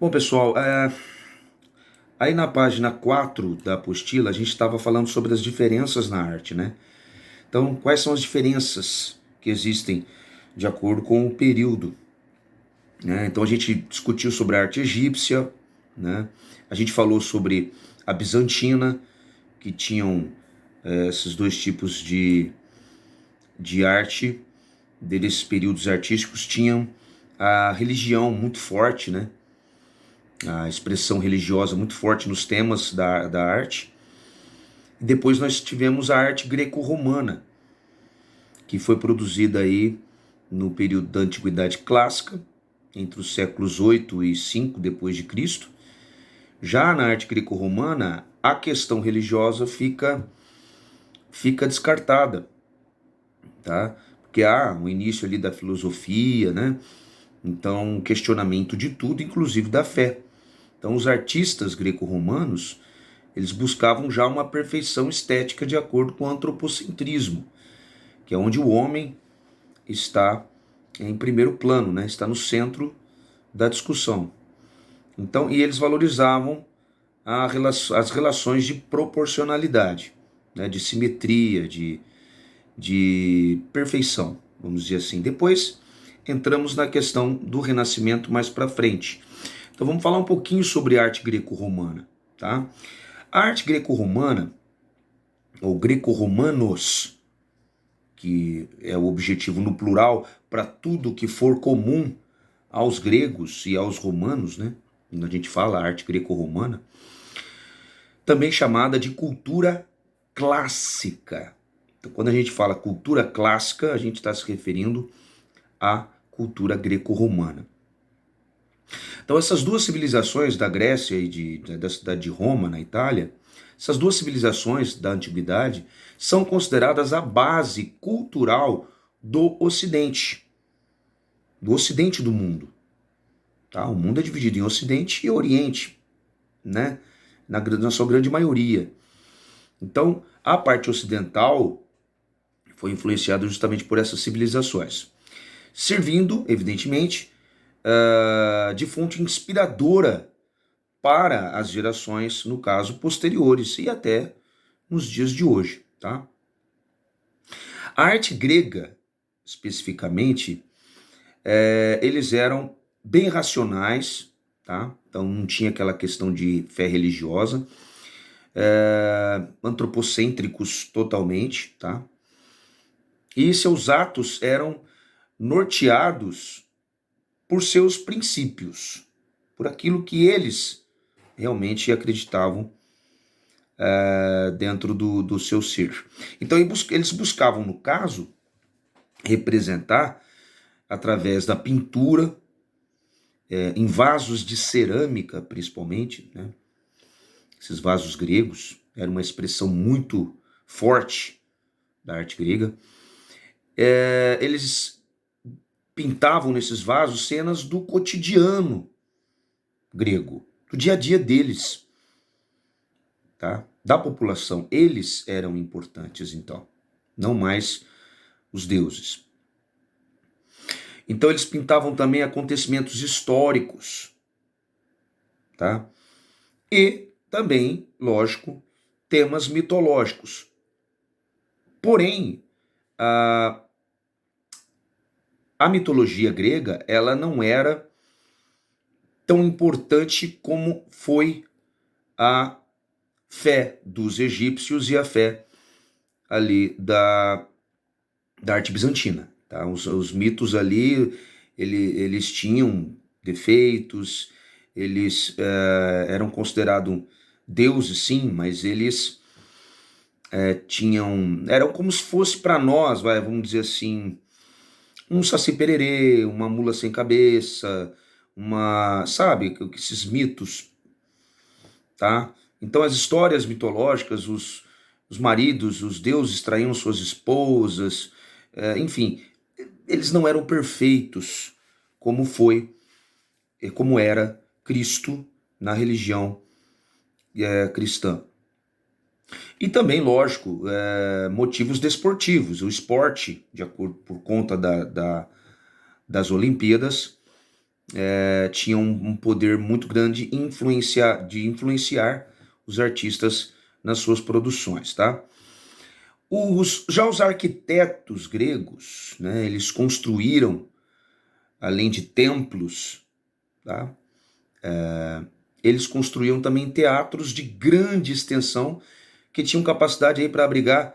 Bom, pessoal, aí na página 4 da apostila a gente estava falando sobre as diferenças na arte, né? Então, quais são as diferenças que existem de acordo com o período, né? Então, a gente discutiu sobre a arte egípcia, né? A gente falou sobre a bizantina, que tinham esses dois tipos de arte, desses períodos artísticos, tinham a religião muito forte, né? A expressão religiosa muito forte nos temas da arte. E depois nós tivemos a arte greco-romana, que foi produzida aí no período da Antiguidade Clássica, entre os séculos 8 e 5 depois de Cristo. Já na arte greco-romana, a questão religiosa fica descartada, tá? Porque há o início ali da filosofia, né? Então, questionamento de tudo, inclusive da fé. Então, os artistas greco-romanos, eles buscavam já uma perfeição estética de acordo com o antropocentrismo, que é onde o homem está em primeiro plano, né? Está no centro da discussão. Então, e eles valorizavam as relações de proporcionalidade, né? De simetria, de perfeição, vamos dizer assim. Depois entramos na questão do Renascimento mais para frente. Então vamos falar um pouquinho sobre a arte greco-romana, tá? A arte greco-romana, ou greco-romanos, que é o objetivo no plural para tudo que for comum aos gregos e aos romanos, né? Quando a gente fala arte greco-romana, também chamada de cultura clássica. Então, quando a gente fala cultura clássica, a gente está se referindo à cultura greco-romana. Então, essas duas civilizações da Grécia e da cidade de Roma, na Itália, essas duas civilizações da antiguidade são consideradas a base cultural do Ocidente do mundo. Tá? O mundo é dividido em Ocidente e Oriente, né? Na sua grande maioria. Então, a parte ocidental foi influenciada justamente por essas civilizações, servindo, evidentemente, de fonte inspiradora para as gerações, no caso, posteriores e até nos dias de hoje. Tá? A arte grega, especificamente, eles eram bem racionais, tá? Então não tinha aquela questão de fé religiosa, antropocêntricos totalmente, tá? E seus atos eram norteados por seus princípios, por aquilo que eles realmente acreditavam dentro do seu ser. Então eles buscavam, no caso, representar através da pintura, em vasos de cerâmica, principalmente, né? Esses vasos gregos era uma expressão muito forte da arte grega. Eles pintavam nesses vasos cenas do cotidiano grego, do dia a dia deles, tá? Da população. Eles eram importantes, então, não mais os deuses. Então eles pintavam também acontecimentos históricos, tá? E também, lógico, temas mitológicos. Porém, a mitologia grega, ela não era tão importante como foi a fé dos egípcios e a fé ali da arte bizantina. Tá? Os mitos ali, eles tinham defeitos, eles eram considerados deuses, sim, mas eles eram como se fosse para nós, vamos dizer assim, um saci pererê, uma mula sem cabeça, sabe, esses mitos, tá? Então as histórias mitológicas, os maridos, os deuses traíam suas esposas, enfim, eles não eram perfeitos como como era Cristo na religião cristã. E também, lógico, motivos desportivos, o esporte, de acordo por conta das Olimpíadas, tinham um poder muito grande de influenciar os artistas nas suas produções, tá? Já os arquitetos gregos, né, eles construíram, além de templos, tá? Eles construíam também teatros de grande extensão que tinham capacidade aí para abrigar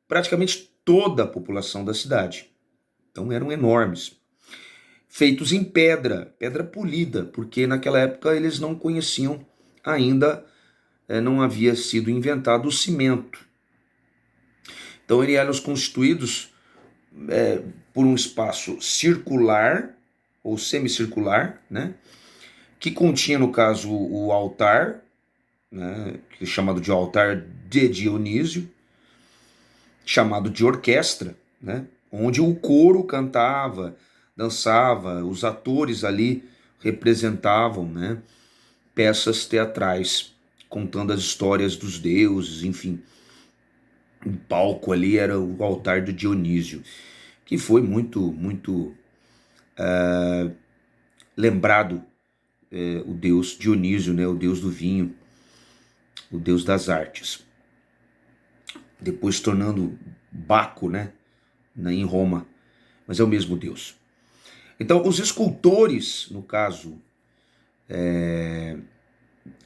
praticamente toda a população da cidade. Então eram enormes. Feitos em pedra, pedra polida, porque naquela época eles não conheciam ainda, não havia sido inventado o cimento. Então eles eram constituídos por um espaço circular ou semicircular, né, que continha, no caso, o altar, né, que é chamado de altar de Dionísio, chamado de orquestra, né, onde o coro cantava, dançava, os atores ali representavam, né, peças teatrais, contando as histórias dos deuses, enfim. O palco ali era o altar de Dionísio, que foi muito lembrado, o deus Dionísio, né, o deus do vinho, o deus das artes. Depois se tornando Baco, né, em Roma, mas é o mesmo deus. Então, os escultores, no caso,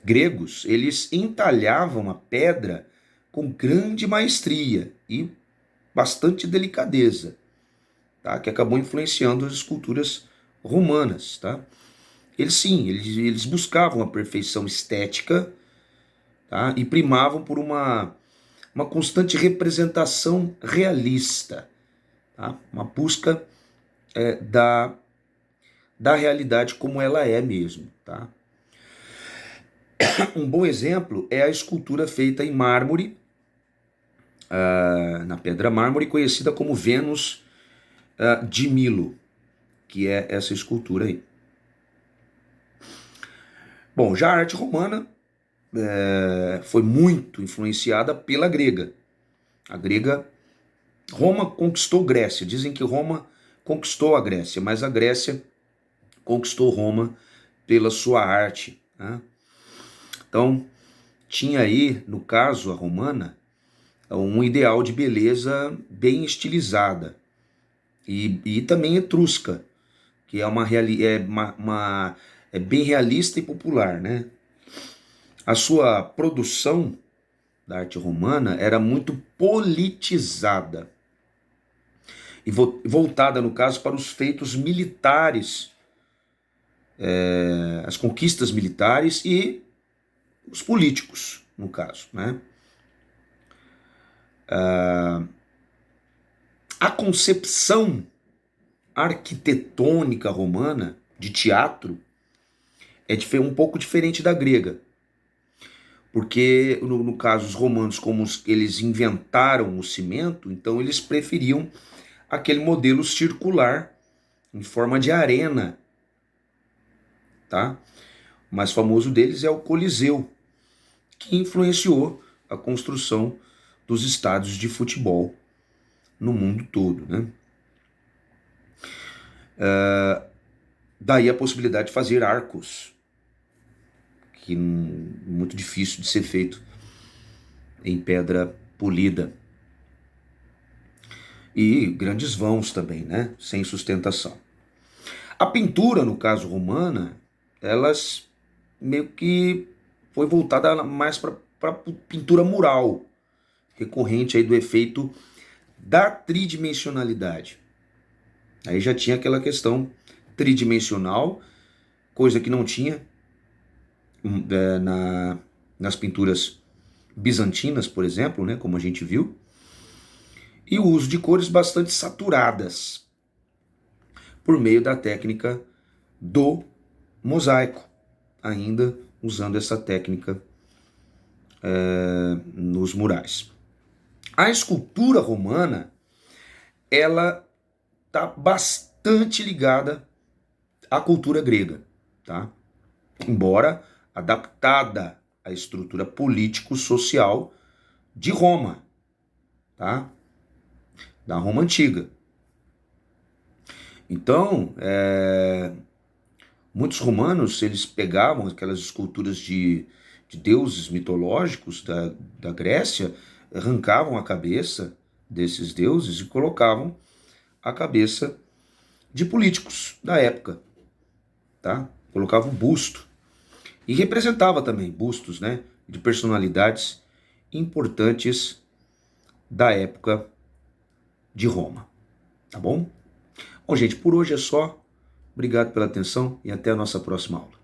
gregos, eles entalhavam a pedra com grande maestria e bastante delicadeza, tá? Que acabou influenciando as esculturas romanas, tá? Eles buscavam a perfeição estética, tá? E primavam por uma constante representação realista, tá? Uma busca da realidade como ela é mesmo, tá? Um bom exemplo é a escultura feita em mármore, na pedra mármore, conhecida como Vênus de Milo, que é essa escultura aí. Bom, já a arte romana foi muito influenciada pela grega. Roma conquistou Grécia. Dizem que Roma conquistou a Grécia, mas a Grécia conquistou Roma pela sua arte, né? Então, tinha aí, no caso, a romana, um ideal de beleza bem estilizada e também etrusca, que é bem realista e popular, né? A sua produção da arte romana era muito politizada e voltada, no caso, para os feitos militares, as conquistas militares e os políticos, no caso, né? A concepção arquitetônica romana de teatro é um pouco diferente da grega, porque no caso os romanos, como eles inventaram o cimento, então eles preferiam aquele modelo circular em forma de arena, tá? O mais famoso deles é o Coliseu, que influenciou a construção dos estádios de futebol no mundo todo, né? Daí a possibilidade de fazer arcos, que é muito difícil de ser feito em pedra polida. E grandes vãos também, né? Sem sustentação. A pintura, no caso romana, elas meio que foi voltada mais para pintura mural, recorrente aí do efeito da tridimensionalidade. Aí já tinha aquela questão tridimensional, coisa que não tinha nas pinturas bizantinas, por exemplo, né, como a gente viu, e o uso de cores bastante saturadas por meio da técnica do mosaico, ainda usando essa técnica nos murais. A escultura romana, ela está bastante ligada à cultura grega, tá? Embora adaptada à estrutura político-social de Roma, tá? Da Roma antiga. Então, Muitos romanos, eles pegavam aquelas esculturas de deuses mitológicos da Grécia, arrancavam a cabeça desses deuses e colocavam a cabeça de políticos da época, tá? Colocavam busto. E representava também bustos, né, de personalidades importantes da época de Roma, tá bom? Bom, gente, por hoje é só. Obrigado pela atenção e até a nossa próxima aula.